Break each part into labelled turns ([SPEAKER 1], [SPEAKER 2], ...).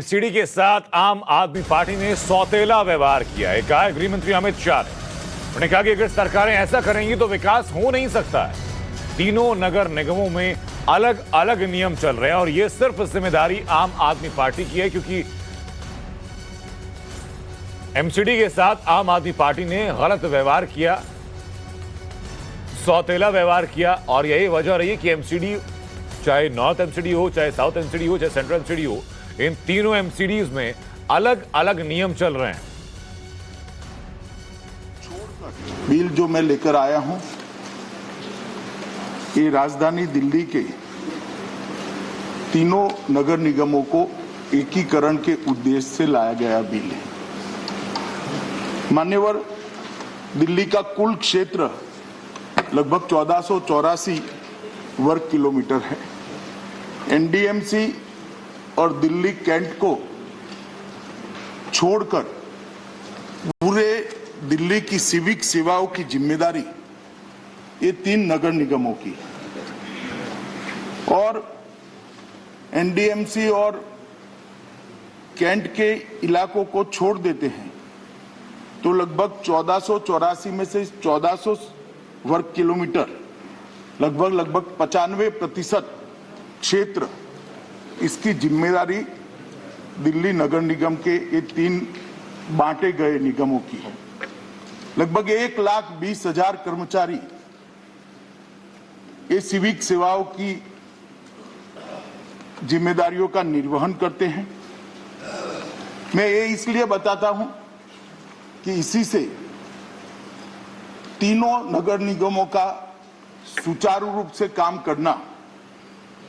[SPEAKER 1] CD के साथ आम आदमी पार्टी ने सौतेला व्यवहार किया है। कहा गृह मंत्री अमित शाह ने उन्होंने कहा कि अगर सरकारें ऐसा करेंगी तो विकास हो नहीं सकता है। तीनों नगर निगमों में अलग अलग नियम चल रहे हैं और यह सिर्फ जिम्मेदारी आम आदमी पार्टी की है, क्योंकि एमसीडी के साथ आम आदमी पार्टी ने गलत व्यवहार किया, सौतेला व्यवहार किया और यही वजह रही है कि एमसीडी, चाहे नॉर्थ एमसीडी हो, चाहे साउथ एमसीडी हो, चाहे सेंट्रल एमसीडी हो, इन तीनों एमसीडीज में अलग अलग नियम चल रहे हैं।
[SPEAKER 2] बिल जो मैं लेकर आया हूं, ये राजधानी दिल्ली के तीनों नगर निगमों को एकीकरण के उद्देश्य से लाया गया बिल है। मान्यवर, दिल्ली का कुल क्षेत्र लगभग 1484 वर्ग किलोमीटर है। एनडीएमसी और दिल्ली कैंट को छोड़कर पूरे दिल्ली की सिविक सेवाओं की जिम्मेदारी ये तीन नगर निगमों की और एनडीएमसी और कैंट के इलाकों को छोड़ देते हैं तो लगभग 1484 में से 1400 वर्ग किलोमीटर लगभग 95% क्षेत्र इसकी जिम्मेदारी दिल्ली नगर निगम के ये तीन बांटे गए निगमों की है। लगभग 1,20,000 कर्मचारी ये सिविक सेवाओं की जिम्मेदारियों का निर्वहन करते हैं। मैं ये इसलिए बताता हूं कि इसी से तीनों नगर निगमों का सुचारू रूप से काम करना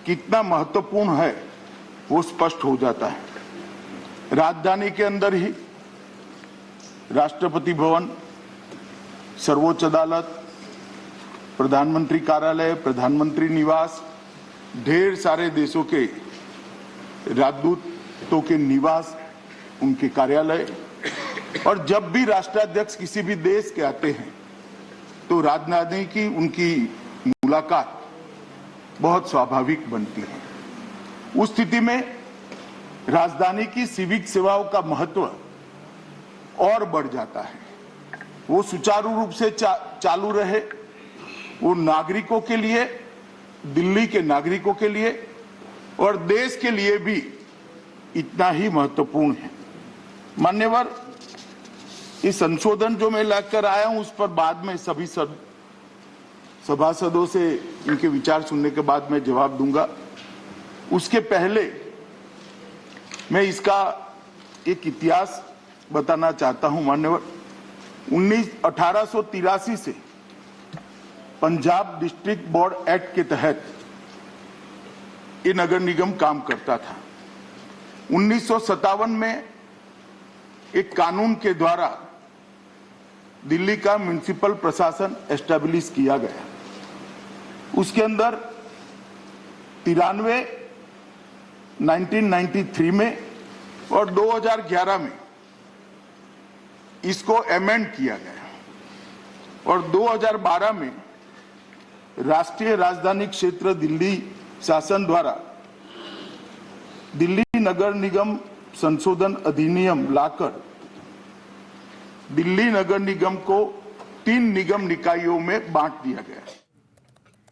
[SPEAKER 2] कितना महत्वपूर्ण है वो स्पष्ट हो जाता है। राजधानी के अंदर ही राष्ट्रपति भवन, सर्वोच्च अदालत, प्रधानमंत्री कार्यालय, प्रधानमंत्री निवास, ढेर सारे देशों के राजदूतों के निवास, उनके कार्यालय, और जब भी राष्ट्राध्यक्ष किसी भी देश के आते हैं तो राजधानी की उनकी मुलाकात बहुत स्वाभाविक बनती है। उस स्थिति में राजधानी की सिविक सेवाओं का महत्व और बढ़ जाता है। वो सुचारू रूप से चालू रहे, वो नागरिकों के लिए, दिल्ली के नागरिकों के लिए और देश के लिए भी इतना ही महत्वपूर्ण है। मान्यवर, ये संशोधन जो मैं लेकर आया हूं उस पर बाद में सभी सभासदों से इनके विचार सुनने के बाद मैं जवाब दूंगा। उसके पहले मैं इसका एक इतिहास बताना चाहता हूं। मान्यवर, 1883 से पंजाब डिस्ट्रिक्ट बोर्ड एक्ट के तहत ये नगर निगम काम करता था। 1957 में एक कानून के द्वारा दिल्ली का म्युनिसिपल प्रशासन एस्टैब्लिश किया गया। उसके अंदर 93, 1993 में और 2011 में इसको अमेंड किया गया और 2012 में राष्ट्रीय राजधानी क्षेत्र दिल्ली शासन द्वारा दिल्ली नगर निगम संशोधन अधिनियम लाकर दिल्ली नगर निगम को 3 निगम निकायों में बांट दिया गया।